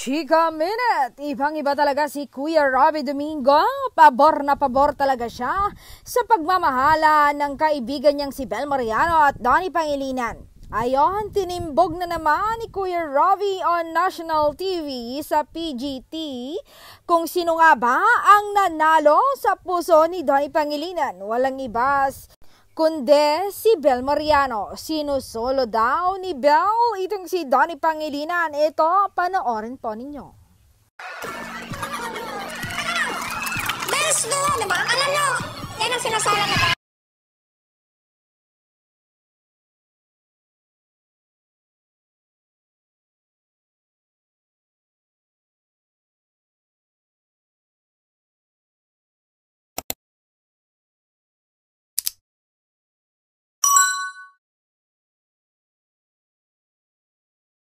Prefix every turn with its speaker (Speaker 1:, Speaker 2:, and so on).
Speaker 1: Chika Minute! Ibang-iba talaga si Kuya Robby Domingo. Pabor na pabor talaga siya sa pagmamahala ng kaibigan niyang si Bel Mariano at Donnie Pangilinan. Ayon, tinimbog na naman ni Kuya Robby on national TV sa PGT kung sino nga ba ang nanalo sa puso ni Donnie Pangilinan. Walang iba kundi si Bel Mariano. Sinusolo daw ni Bel itong si Donnie Pangilinan. Ito, panoorin po ninyo.
Speaker 2: Bes, no, diba? Alam nyo, yan ang sinasala na ba?